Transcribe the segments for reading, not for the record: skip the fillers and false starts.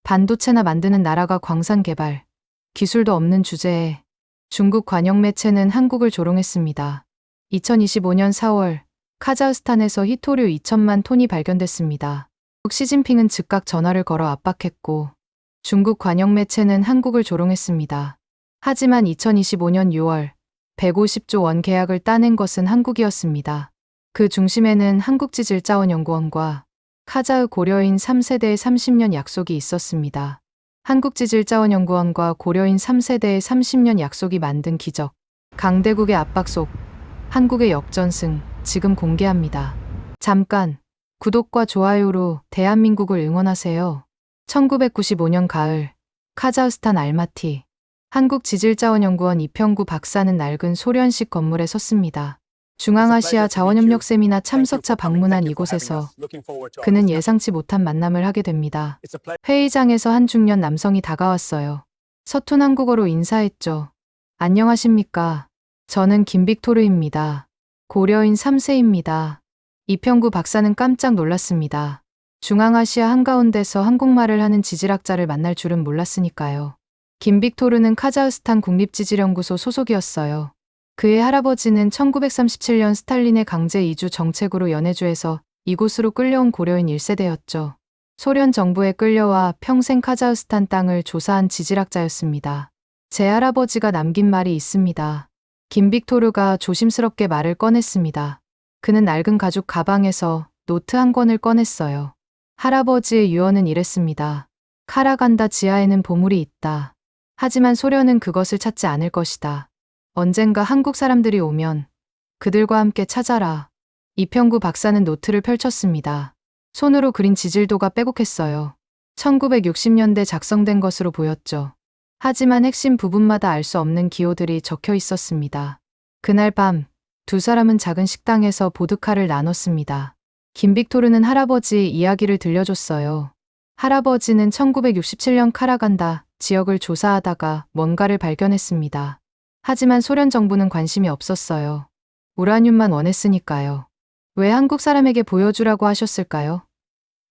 반도체나 만드는 나라가 광산 개발, 기술도 없는 주제에 중국 관영 매체는 한국을 조롱했습니다. 2025년 4월 카자흐스탄에서 히토류 2천만 톤이 발견됐습니다. 시진핑은 즉각 전화를 걸어 압박했고 중국 관영 매체는 한국을 조롱했습니다. 하지만 2025년 6월 150조 원 계약을 따낸 것은 한국이었습니다. 그 중심에는 한국지질자원연구원과 카자흐 고려인 3세대의 30년 약속이 있었습니다. 한국지질자원연구원과 고려인 3세대의 30년 약속이 만든 기적. 강대국의 압박 속 한국의 역전승 지금 공개합니다. 잠깐 구독과 좋아요로 대한민국을 응원하세요. 1995년 가을 카자흐스탄 알마티 한국지질자원연구원 이평구 박사는 낡은 소련식 건물에 섰습니다. 중앙아시아 자원협력 세미나 참석자 방문한 이곳에서 그는 예상치 못한 만남을 하게 됩니다. 회의장에서 한 중년 남성이 다가왔어요. 서툰 한국어로 인사했죠. 안녕하십니까. 저는 김빅토르입니다. 고려인 3세입니다. 이평구 박사는 깜짝 놀랐습니다. 중앙아시아 한가운데서 한국말을 하는 지질학자를 만날 줄은 몰랐으니까요. 김빅토르는 카자흐스탄 국립지질연구소 소속이었어요. 그의 할아버지는 1937년 스탈린의 강제 이주 정책으로 연해주에서 이곳으로 끌려온 고려인 1세대였죠. 소련 정부에 끌려와 평생 카자흐스탄 땅을 조사한 지질학자였습니다. 제 할아버지가 남긴 말이 있습니다. 김빅토르가 조심스럽게 말을 꺼냈습니다. 그는 낡은 가죽 가방에서 노트 한 권을 꺼냈어요. 할아버지의 유언은 이랬습니다. 카라간다 지하에는 보물이 있다. 하지만 소련은 그것을 찾지 않을 것이다. 언젠가 한국 사람들이 오면 그들과 함께 찾아라. 이평구 박사는 노트를 펼쳤습니다. 손으로 그린 지질도가 빼곡했어요. 1960년대 작성된 것으로 보였죠. 하지만 핵심 부분마다 알 수 없는 기호들이 적혀 있었습니다. 그날 밤 두 사람은 작은 식당에서 보드카를 나눴습니다. 김빅토르는 할아버지 이야기를 들려줬어요. 할아버지는 1967년 카라간다 지역을 조사하다가 뭔가를 발견했습니다. 하지만 소련 정부는 관심이 없었어요. 우라늄만 원했으니까요. 왜 한국 사람에게 보여주라고 하셨을까요?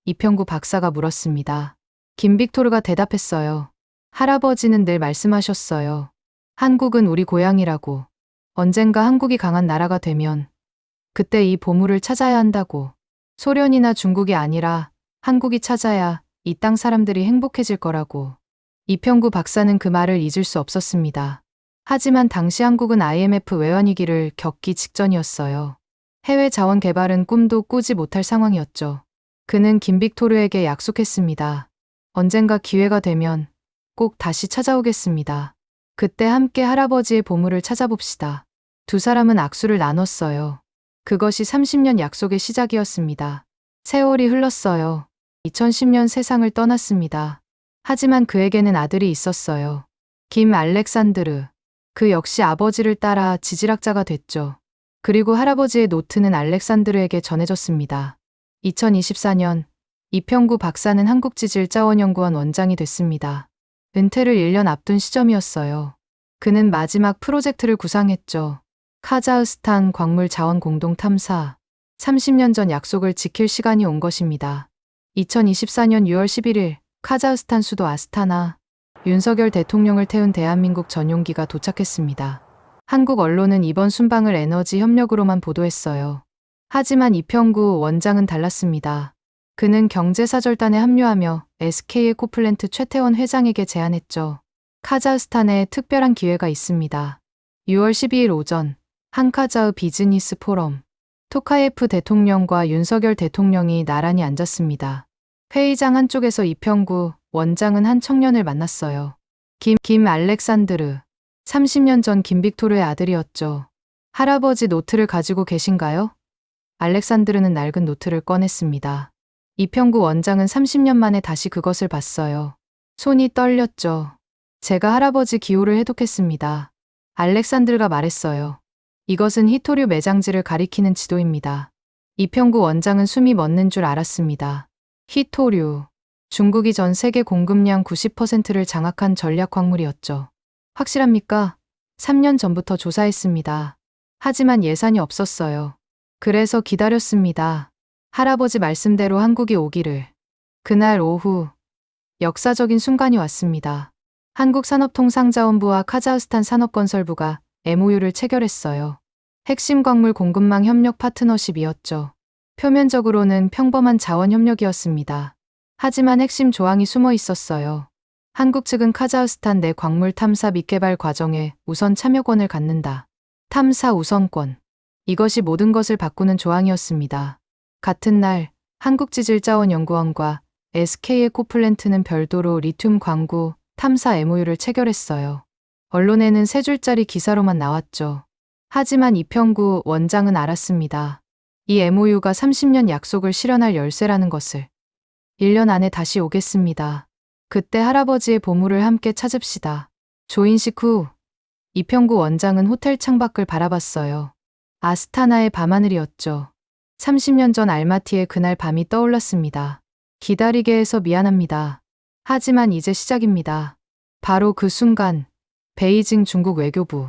이평구 박사가 물었습니다. 김빅토르가 대답했어요. 할아버지는 늘 말씀하셨어요. 한국은 우리 고향이라고. 언젠가 한국이 강한 나라가 되면 그때 이 보물을 찾아야 한다고. 소련이나 중국이 아니라 한국이 찾아야 이 땅 사람들이 행복해질 거라고. 이평구 박사는 그 말을 잊을 수 없었습니다. 하지만 당시 한국은 IMF 외환위기를 겪기 직전이었어요. 해외 자원 개발은 꿈도 꾸지 못할 상황이었죠. 그는 김빅토르에게 약속했습니다. 언젠가 기회가 되면 꼭 다시 찾아오겠습니다. 그때 함께 할아버지의 보물을 찾아봅시다. 두 사람은 악수를 나눴어요. 그것이 30년 약속의 시작이었습니다. 세월이 흘렀어요. 2010년 세상을 떠났습니다. 하지만 그에게는 아들이 있었어요. 김 알렉산드르. 그 역시 아버지를 따라 지질학자가 됐죠. 그리고 할아버지의 노트는 알렉산드르에게 전해졌습니다. 2024년 이평구 박사는 한국지질자원연구원 원장이 됐습니다. 은퇴를 1년 앞둔 시점이었어요. 그는 마지막 프로젝트를 구상했죠. 카자흐스탄 광물 자원 공동 탐사. 30년 전 약속을 지킬 시간이 온 것입니다. 2024년 6월 11일 카자흐스탄 수도 아스타나. 윤석열 대통령을 태운 대한민국 전용기가 도착했습니다. 한국 언론은 이번 순방을 에너지 협력으로만 보도했어요. 하지만 이평구 원장은 달랐습니다. 그는 경제사절단에 합류하며 SK 에코플랜트 최태원 회장에게 제안했죠. 카자흐스탄에 특별한 기회가 있습니다. 6월 12일 오전 한카자흐 비즈니스 포럼. 토카예프 대통령과 윤석열 대통령이 나란히 앉았습니다. 회의장 한쪽에서 이평구 원장은 한 청년을 만났어요. 김 알렉산드르. 30년 전 김빅토르의 아들이었죠. 할아버지 노트를 가지고 계신가요? 알렉산드르는 낡은 노트를 꺼냈습니다. 이평구 원장은 30년 만에 다시 그것을 봤어요. 손이 떨렸죠. 제가 할아버지 기호를 해독했습니다. 알렉산드르가 말했어요. 이것은 히토류 매장지를 가리키는 지도입니다. 이평구 원장은 숨이 멎는 줄 알았습니다. 히토류. 중국이 전 세계 공급량 90%를 장악한 전략 광물이었죠. 확실합니까? 3년 전부터 조사했습니다. 하지만 예산이 없었어요. 그래서 기다렸습니다. 할아버지 말씀대로 한국이 오기를. 그날 오후 역사적인 순간이 왔습니다. 한국산업통상자원부와 카자흐스탄 산업건설부가 MOU를 체결했어요. 핵심 광물 공급망 협력 파트너십이었죠. 표면적으로는 평범한 자원 협력이었습니다. 하지만 핵심 조항이 숨어 있었어요. 한국 측은 카자흐스탄 내 광물 탐사 및 개발 과정에 우선 참여권을 갖는다. 탐사 우선권. 이것이 모든 것을 바꾸는 조항이었습니다. 같은 날 한국지질자원연구원과 SK에코플랜트는 별도로 리튬 광구 탐사 MOU를 체결했어요. 언론에는 세 줄짜리 기사로만 나왔죠. 하지만 이평구 원장은 알았습니다. 이 MOU가 30년 약속을 실현할 열쇠라는 것을. 1년 안에 다시 오겠습니다. 그때 할아버지의 보물을 함께 찾읍시다. 조인식 후 이평구 원장은 호텔 창밖을 바라봤어요. 아스타나의 밤하늘이었죠. 30년 전 알마티의 그날 밤이 떠올랐습니다. 기다리게 해서 미안합니다. 하지만 이제 시작입니다. 바로 그 순간 베이징 중국 외교부.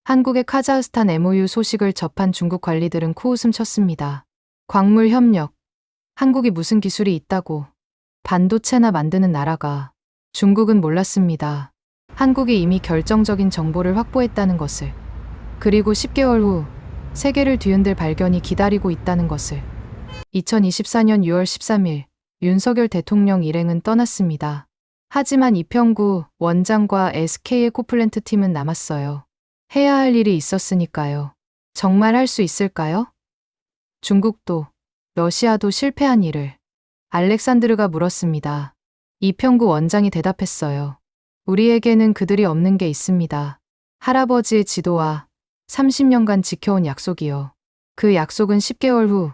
한국의 카자흐스탄 MOU 소식을 접한 중국 관리들은 코웃음 쳤습니다. 광물 협력. 한국이 무슨 기술이 있다고. 반도체나 만드는 나라가. 중국은 몰랐습니다. 한국이 이미 결정적인 정보를 확보했다는 것을. 그리고 10개월 후 세계를 뒤흔들 발견이 기다리고 있다는 것을. 2024년 6월 13일 윤석열 대통령 일행은 떠났습니다. 하지만 이평구 원장과 SK에코플랜트 팀은 남았어요. 해야 할 일이 있었으니까요. 정말 할 수 있을까요? 중국도, 러시아도 실패한 일을. 알렉산드르가 물었습니다. 이평구 원장이 대답했어요. 우리에게는 그들이 없는 게 있습니다. 할아버지의 지도와 30년간 지켜온 약속이요. 그 약속은 10개월 후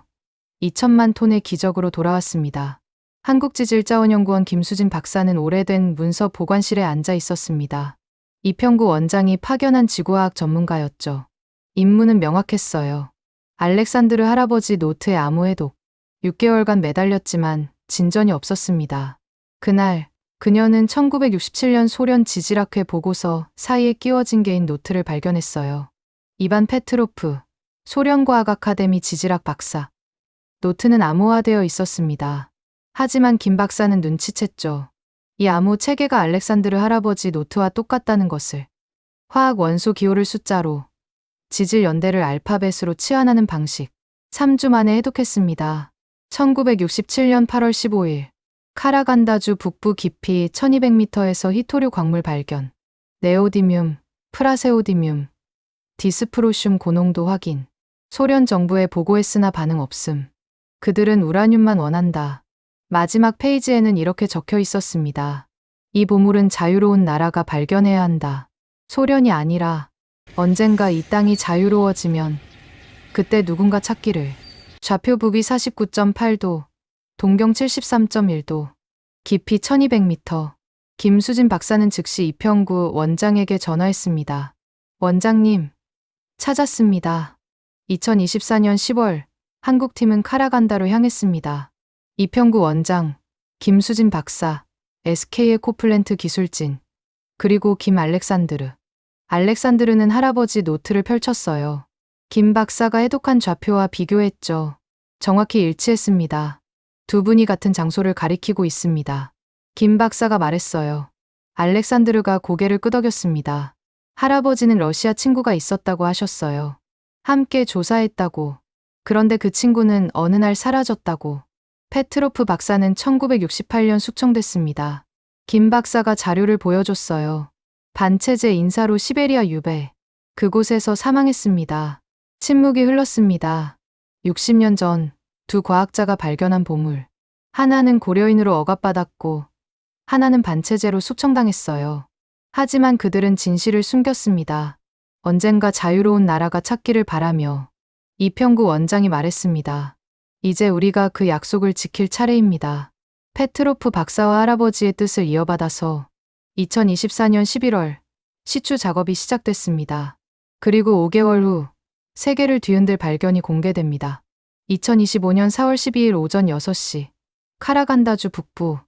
2천만 톤의 기적으로 돌아왔습니다. 한국지질자원연구원 김수진 박사는 오래된 문서 보관실에 앉아 있었습니다. 이평구 원장이 파견한 지구화학 전문가였죠. 임무는 명확했어요. 알렉산드르 할아버지 노트의 암호 해독. 6개월간 매달렸지만 진전이 없었습니다. 그날 그녀는 1967년 소련 지질학회 보고서 사이에 끼워진 개인 노트를 발견했어요. 이반 페트로프, 소련과학 아카데미 지질학 박사. 노트는 암호화되어 있었습니다. 하지만 김 박사는 눈치챘죠. 이 암호 체계가 알렉산드르 할아버지 노트와 똑같다는 것을. 화학 원소 기호를 숫자로, 지질 연대를 알파벳으로 치환하는 방식. 3주 만에 해독했습니다. 1967년 8월 15일 카라간다주 북부 깊이 1200m에서 히토류 광물 발견. 네오디뮴, 프라세오디뮴, 디스프로슘 고농도 확인. 소련 정부에 보고했으나 반응 없음. 그들은 우라늄만 원한다. 마지막 페이지에는 이렇게 적혀 있었습니다. 이 보물은 자유로운 나라가 발견해야 한다. 소련이 아니라 언젠가 이 땅이 자유로워지면 그때 누군가 찾기를. 좌표 북위 49.8도, 동경 73.1도, 깊이 1200m. 김수진 박사는 즉시 이평구 원장에게 전화했습니다. 원장님, 찾았습니다. 2024년 10월 한국팀은 카라간다로 향했습니다. 이평구 원장, 김수진 박사, SK에코플랜트 기술진, 그리고 김 알렉산드르. 알렉산드르는 할아버지 노트를 펼쳤어요. 김 박사가 해독한 좌표와 비교했죠. 정확히 일치했습니다. 두 분이 같은 장소를 가리키고 있습니다. 김 박사가 말했어요. 알렉산드르가 고개를 끄덕였습니다. 할아버지는 러시아 친구가 있었다고 하셨어요. 함께 조사했다고. 그런데 그 친구는 어느 날 사라졌다고. 페트로프 박사는 1968년 숙청됐습니다. 김 박사가 자료를 보여줬어요. 반체제 인사로 시베리아 유배. 그곳에서 사망했습니다. 침묵이 흘렀습니다. 60년 전 두 과학자가 발견한 보물. 하나는 고려인으로 억압받았고 하나는 반체제로 숙청당했어요. 하지만 그들은 진실을 숨겼습니다. 언젠가 자유로운 나라가 찾기를 바라며. 이평구 원장이 말했습니다. 이제 우리가 그 약속을 지킬 차례입니다. 페트로프 박사와 할아버지의 뜻을 이어받아서 2024년 11월 시추 작업이 시작됐습니다. 그리고 5개월 후 세계를 뒤흔들 발견이 공개됩니다. 2025년 4월 12일 오전 6시 카라간다주 북부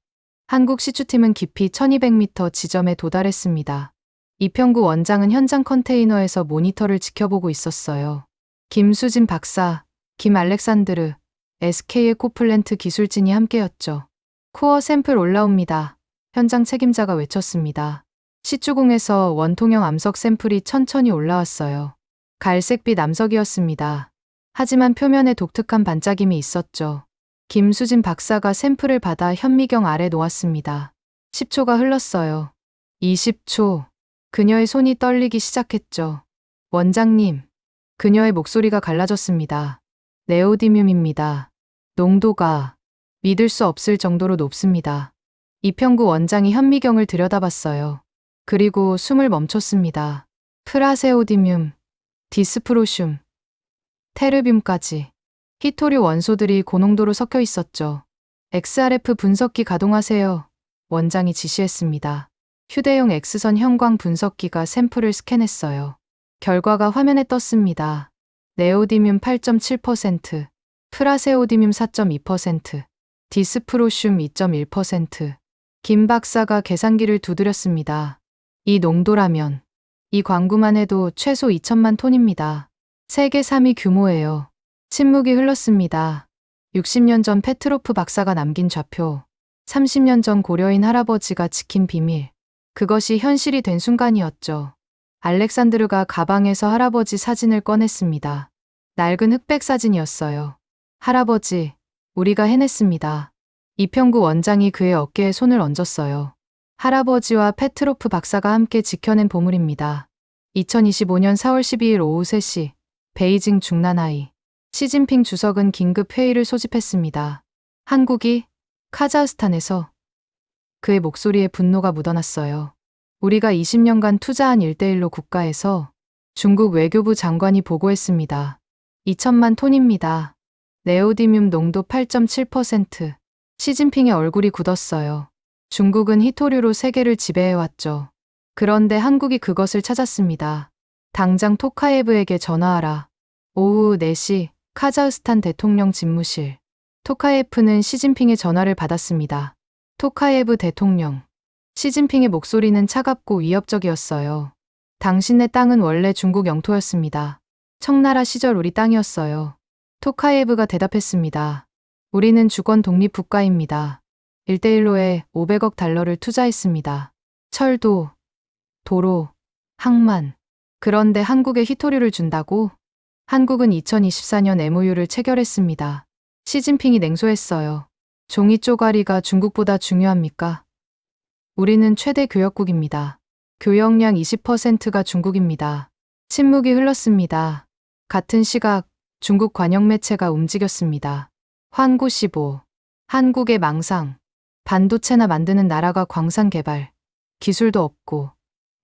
한국 시추팀은 깊이 1200m 지점에 도달했습니다. 이평구 원장은 현장 컨테이너에서 모니터를 지켜보고 있었어요. 김수진 박사, 김 알렉산드르, SK에코플랜트 기술진이 함께였죠. 코어 샘플 올라옵니다. 현장 책임자가 외쳤습니다. 시추공에서 원통형 암석 샘플이 천천히 올라왔어요. 갈색빛 암석이었습니다. 하지만 표면에 독특한 반짝임이 있었죠. 김수진 박사가 샘플을 받아 현미경 아래 놓았습니다. 10초가 흘렀어요. 20초. 그녀의 손이 떨리기 시작했죠. 원장님. 그녀의 목소리가 갈라졌습니다. 네오디뮴입니다. 농도가 믿을 수 없을 정도로 높습니다. 이평구 원장이 현미경을 들여다봤어요. 그리고 숨을 멈췄습니다. 프라세오디뮴, 디스프로슘, 테르뮴까지. 히토류 원소들이 고농도로 섞여 있었죠. XRF 분석기 가동하세요. 원장이 지시했습니다. 휴대용 X선 형광 분석기가 샘플을 스캔했어요. 결과가 화면에 떴습니다. 네오디뮴 8.7%, 프라세오디뮴 4.2%, 디스프로슘 2.1%. 김 박사가 계산기를 두드렸습니다. 이 농도라면 이 광구만 해도 최소 2천만 톤입니다. 세계 3위 규모예요. 침묵이 흘렀습니다. 60년 전 페트로프 박사가 남긴 좌표, 30년 전 고려인 할아버지가 지킨 비밀. 그것이 현실이 된 순간이었죠. 알렉산드르가 가방에서 할아버지 사진을 꺼냈습니다. 낡은 흑백 사진이었어요. 할아버지, 우리가 해냈습니다. 이평구 원장이 그의 어깨에 손을 얹었어요. 할아버지와 페트로프 박사가 함께 지켜낸 보물입니다. 2025년 4월 12일 오후 3시, 베이징 중난하이. 시진핑 주석은 긴급 회의를 소집했습니다. 한국이 카자흐스탄에서. 그의 목소리에 분노가 묻어났어요. 우리가 20년간 투자한 1:1로 국가에서 중국 외교부 장관이 보고했습니다. 2천만 톤입니다. 네오디뮴 농도 8.7%. 시진핑의 얼굴이 굳었어요. 중국은 히토류로 세계를 지배해왔죠. 그런데 한국이 그것을 찾았습니다. 당장 토카예브에게 전화하라. 오후 4시 카자흐스탄 대통령 집무실. 토카예프는 시진핑의 전화를 받았습니다. 토카예브 대통령. 시진핑의 목소리는 차갑고 위협적이었어요. 당신네 땅은 원래 중국 영토였습니다. 청나라 시절 우리 땅이었어요. 토카예브가 대답했습니다. 우리는 주권 독립 국가입니다. 1:1로에 500억 달러를 투자했습니다. 철도, 도로, 항만. 그런데 한국에 히토류를 준다고? 한국은 2024년 MOU를 체결했습니다. 시진핑이 냉소했어요. 종이 쪼가리가 중국보다 중요합니까? 우리는 최대 교역국입니다. 교역량 20%가 중국입니다. 침묵이 흘렀습니다. 같은 시각 중국 관영 매체가 움직였습니다. 환구 15. 한국의 망상. 반도체나 만드는 나라가 광산 개발. 기술도 없고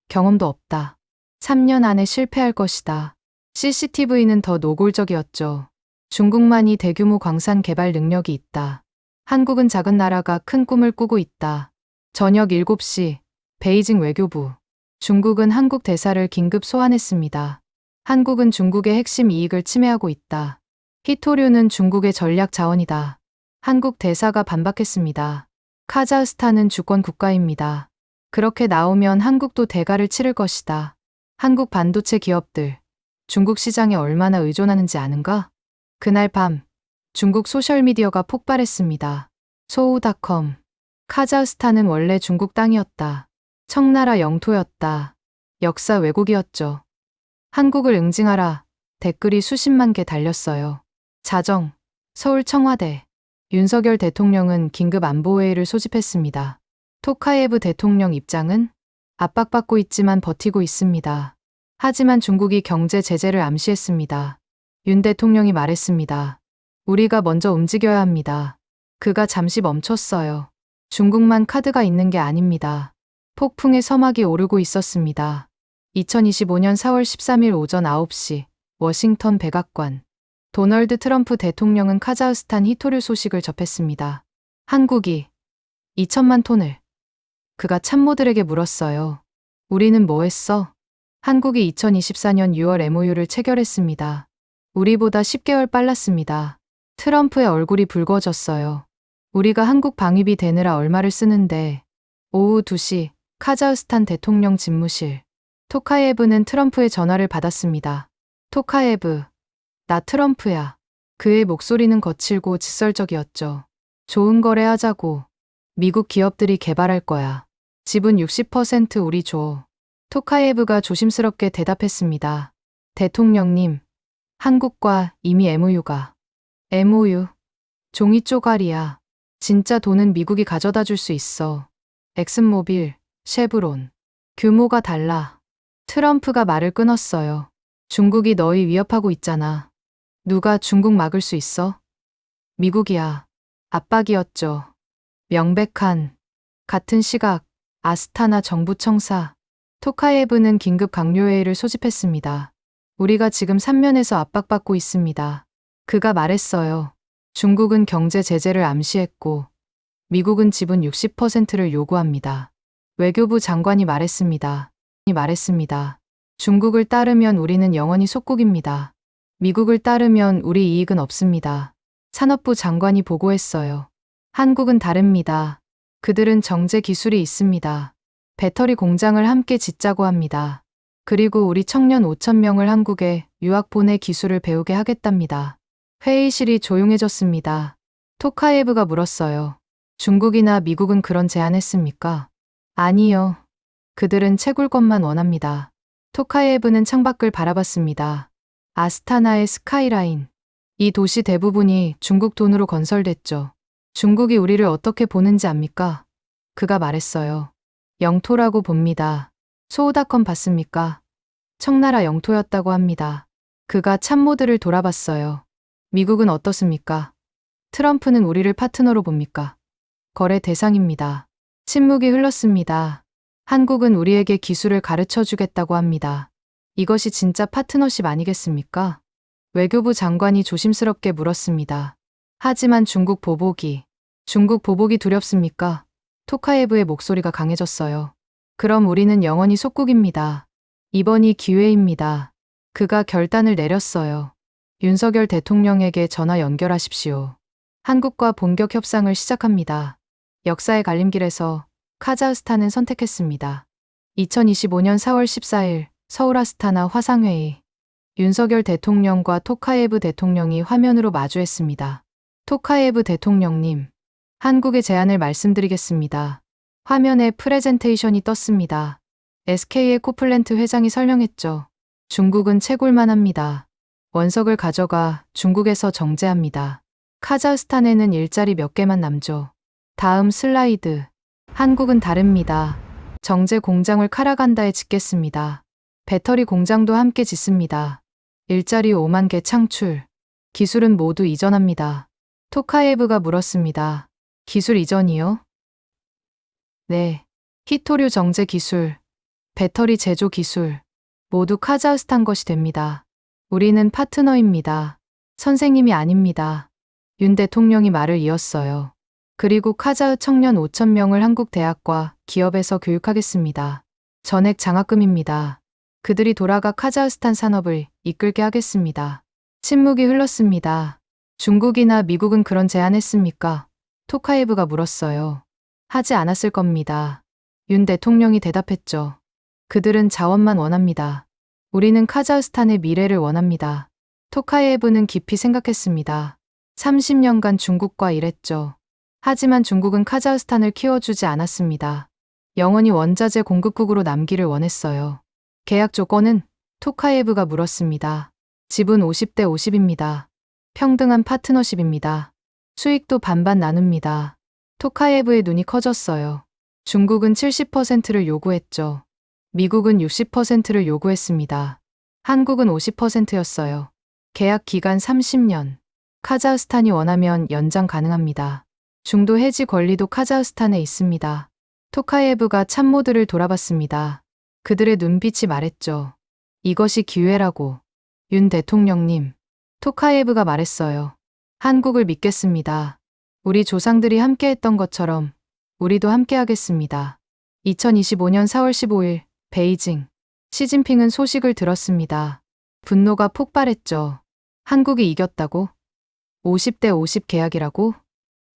경험도 없다. 3년 안에 실패할 것이다. CCTV는 더 노골적이었죠. 중국만이 대규모 광산 개발 능력이 있다. 한국은 작은 나라가 큰 꿈을 꾸고 있다. 저녁 7시 베이징 외교부. 중국은 한국 대사를 긴급 소환했습니다. 한국은 중국의 핵심 이익을 침해하고 있다. 히토류는 중국의 전략 자원이다. 한국 대사가 반박했습니다. 카자흐스탄은 주권 국가입니다. 그렇게 나오면 한국도 대가를 치를 것이다. 한국 반도체 기업들, 중국 시장에 얼마나 의존하는지 아는가? 그날 밤, 중국 소셜미디어가 폭발했습니다. 소우닷컴. 카자흐스탄은 원래 중국 땅이었다. 청나라 영토였다. 역사 왜곡이었죠. 한국을 응징하라. 댓글이 수십만 개 달렸어요. 자정, 서울 청와대. 윤석열 대통령은 긴급 안보회의를 소집했습니다. 토카예브 대통령 입장은 압박받고 있지만 버티고 있습니다. 하지만 중국이 경제 제재를 암시했습니다. 윤 대통령이 말했습니다. 우리가 먼저 움직여야 합니다. 그가 잠시 멈췄어요. 중국만 카드가 있는 게 아닙니다. 폭풍의 서막이 오르고 있었습니다. 2025년 4월 13일 오전 9시 워싱턴 백악관. 도널드 트럼프 대통령은 카자흐스탄 히토류 소식을 접했습니다. 한국이 2천만 톤을. 그가 참모들에게 물었어요. 우리는 뭐 했어? 한국이 2024년 6월 MOU를 체결했습니다. 우리보다 10개월 빨랐습니다. 트럼프의 얼굴이 붉어졌어요. 우리가 한국 방위비 대느라 얼마를 쓰는데. 오후 2시 카자흐스탄 대통령 집무실. 토카예브는 트럼프의 전화를 받았습니다. 토카예브, 나 트럼프야. 그의 목소리는 거칠고 직설적이었죠. 좋은 거래 하자고. 미국 기업들이 개발할 거야. 지분 60% 우리 줘. 토카예브가 조심스럽게 대답했습니다. 대통령님, 한국과 이미 MOU가. MOU? 종이 쪼가리야. 진짜 돈은 미국이 가져다 줄 수 있어. 엑슨모빌, 쉐브론. 규모가 달라. 트럼프가 말을 끊었어요. 중국이 너희 위협하고 있잖아. 누가 중국 막을 수 있어? 미국이야. 압박이었죠. 명백한. 같은 시각, 아스타나 정부 청사. 토카예브는 긴급 강요회의를 소집했습니다. 우리가 지금 삼면에서 압박받고 있습니다. 그가 말했어요. 중국은 경제 제재를 암시했고 미국은 지분 60%를 요구합니다. 외교부 장관이 말했습니다. 중국을 따르면 우리는 영원히 속국입니다. 미국을 따르면 우리 이익은 없습니다. 산업부 장관이 보고했어요. 한국은 다릅니다. 그들은 정제 기술이 있습니다. 배터리 공장을 함께 짓자고 합니다. 그리고 우리 청년 5,000명을 한국에 유학 보내 기술을 배우게 하겠답니다. 회의실이 조용해졌습니다. 토카예브가 물었어요. 중국이나 미국은 그런 제안했습니까? 아니요. 그들은 채굴 것만 원합니다. 토카예브는 창밖을 바라봤습니다. 아스타나의 스카이라인. 이 도시 대부분이 중국 돈으로 건설됐죠. 중국이 우리를 어떻게 보는지 압니까? 그가 말했어요. 영토라고 봅니다. 소우닷컴 봤습니까? 청나라 영토였다고 합니다. 그가 참모들을 돌아봤어요. 미국은 어떻습니까? 트럼프는 우리를 파트너로 봅니까? 거래 대상입니다. 침묵이 흘렀습니다. 한국은 우리에게 기술을 가르쳐 주겠다고 합니다. 이것이 진짜 파트너십 아니겠습니까? 외교부 장관이 조심스럽게 물었습니다. 하지만 중국 보복이 두렵습니까? 토카예브의 목소리가 강해졌어요. 그럼 우리는 영원히 속국입니다. 이번이 기회입니다. 그가 결단을 내렸어요. 윤석열 대통령에게 전화 연결하십시오. 한국과 본격 협상을 시작합니다. 역사의 갈림길에서 카자흐스탄은 선택했습니다. 2025년 4월 14일 서울 아스타나 화상회의. 윤석열 대통령과 토카예브 대통령이 화면으로 마주했습니다. 토카예브 대통령님, 한국의 제안을 말씀드리겠습니다. 화면에 프레젠테이션이 떴습니다. SK의 코플랜트 회장이 설명했죠. 중국은 채굴만 합니다. 원석을 가져가 중국에서 정제합니다. 카자흐스탄에는 일자리 몇 개만 남죠. 다음 슬라이드. 한국은 다릅니다. 정제 공장을 카라간다에 짓겠습니다. 배터리 공장도 함께 짓습니다. 일자리 5만 개 창출. 기술은 모두 이전합니다. 토카예브가 물었습니다. 기술 이전이요? 네. 히토류 정제 기술, 배터리 제조 기술, 모두 카자흐스탄 것이 됩니다. 우리는 파트너입니다. 선생님이 아닙니다. 윤 대통령이 말을 이었어요. 그리고 카자흐 청년 5,000명을 한국 대학과 기업에서 교육하겠습니다. 전액 장학금입니다. 그들이 돌아가 카자흐스탄 산업을 이끌게 하겠습니다. 침묵이 흘렀습니다. 중국이나 미국은 그런 제안했습니까? 토카예브가 물었어요. 하지 않았을 겁니다. 윤 대통령이 대답했죠. 그들은 자원만 원합니다. 우리는 카자흐스탄의 미래를 원합니다. 토카예브는 깊이 생각했습니다. 30년간 중국과 일했죠. 하지만 중국은 카자흐스탄을 키워주지 않았습니다. 영원히 원자재 공급국으로 남기를 원했어요. 계약 조건은? 토카예브가 물었습니다. 지분 50대 50입니다. 평등한 파트너십입니다. 수익도 반반 나눕니다. 토카예브의 눈이 커졌어요. 중국은 70%를 요구했죠. 미국은 60%를 요구했습니다. 한국은 50%였어요. 계약 기간 30년. 카자흐스탄이 원하면 연장 가능합니다. 중도 해지 권리도 카자흐스탄에 있습니다. 토카예브가 참모들을 돌아봤습니다. 그들의 눈빛이 말했죠. 이것이 기회라고. 윤 대통령님. 토카예브가 말했어요. 한국을 믿겠습니다. 우리 조상들이 함께했던 것처럼 우리도 함께하겠습니다. 2025년 4월 15일 베이징. 시진핑은 소식을 들었습니다. 분노가 폭발했죠. 한국이 이겼다고? 50대 50 계약이라고?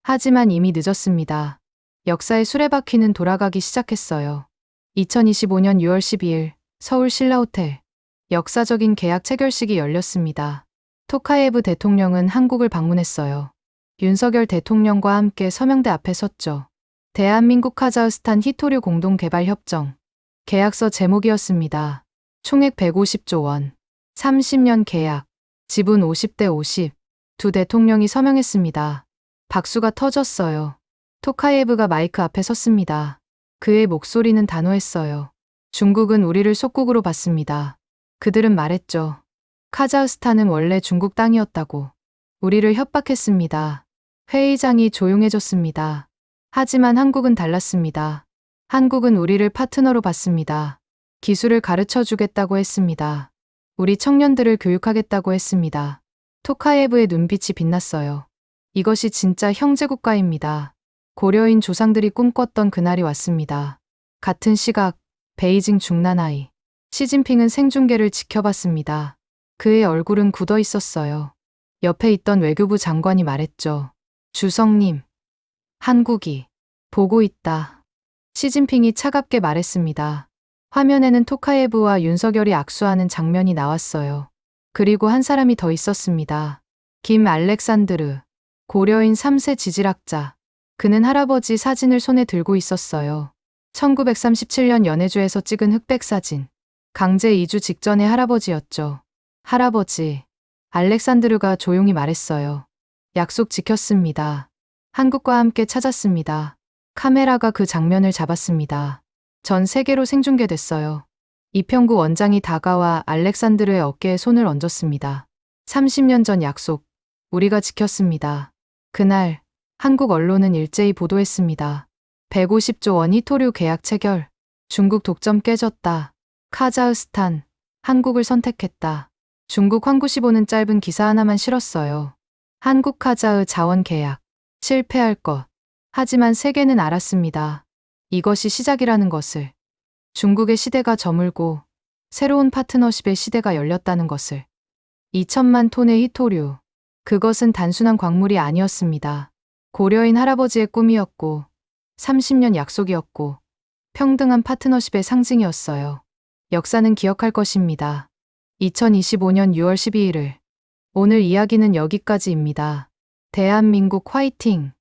하지만 이미 늦었습니다. 역사의 수레바퀴는 돌아가기 시작했어요. 2025년 6월 12일 서울 신라호텔. 역사적인 계약 체결식이 열렸습니다. 토카예브 대통령은 한국을 방문했어요. 윤석열 대통령과 함께 서명대 앞에 섰죠. 대한민국 카자흐스탄 히토류 공동개발협정. 계약서 제목이었습니다. 총액 150조 원. 30년 계약. 지분 50대 50. 두 대통령이 서명했습니다. 박수가 터졌어요. 토카예브가 마이크 앞에 섰습니다. 그의 목소리는 단호했어요. 중국은 우리를 속국으로 봤습니다. 그들은 말했죠. 카자흐스탄은 원래 중국 땅이었다고. 우리를 협박했습니다. 회의장이 조용해졌습니다. 하지만 한국은 달랐습니다. 한국은 우리를 파트너로 봤습니다. 기술을 가르쳐 주겠다고 했습니다. 우리 청년들을 교육하겠다고 했습니다. 토카예브의 눈빛이 빛났어요. 이것이 진짜 형제국가입니다. 고려인 조상들이 꿈꿨던 그날이 왔습니다. 같은 시각, 베이징 중난하이. 시진핑은 생중계를 지켜봤습니다. 그의 얼굴은 굳어 있었어요. 옆에 있던 외교부 장관이 말했죠. 주성님, 한국이 보고 있다. 시진핑이 차갑게 말했습니다. 화면에는 토카예브와 윤석열이 악수하는 장면이 나왔어요. 그리고 한 사람이 더 있었습니다. 김 알렉산드르, 고려인 3세 지질학자. 그는 할아버지 사진을 손에 들고 있었어요. 1937년 연해주에서 찍은 흑백 사진. 강제 이주 직전의 할아버지였죠. 할아버지, 알렉산드르가 조용히 말했어요. 약속 지켰습니다. 한국과 함께 찾았습니다. 카메라가 그 장면을 잡았습니다. 전 세계로 생중계됐어요. 이평구 원장이 다가와 알렉산드르의 어깨에 손을 얹었습니다. 30년 전 약속, 우리가 지켰습니다. 그날 한국 언론은 일제히 보도했습니다. 150조 원 히토류 계약 체결. 중국 독점 깨졌다. 카자흐스탄, 한국을 선택했다. 중국 황구시보는 짧은 기사 하나만 실었어요. 한국 카자흐 자원 계약. 실패할 것. 하지만 세계는 알았습니다. 이것이 시작이라는 것을. 중국의 시대가 저물고 새로운 파트너십의 시대가 열렸다는 것을. 2천만 톤의 히토류. 그것은 단순한 광물이 아니었습니다. 고려인 할아버지의 꿈이었고 30년 약속이었고 평등한 파트너십의 상징이었어요. 역사는 기억할 것입니다. 2025년 6월 12일. 오늘 이야기는 여기까지입니다. 대한민국 화이팅!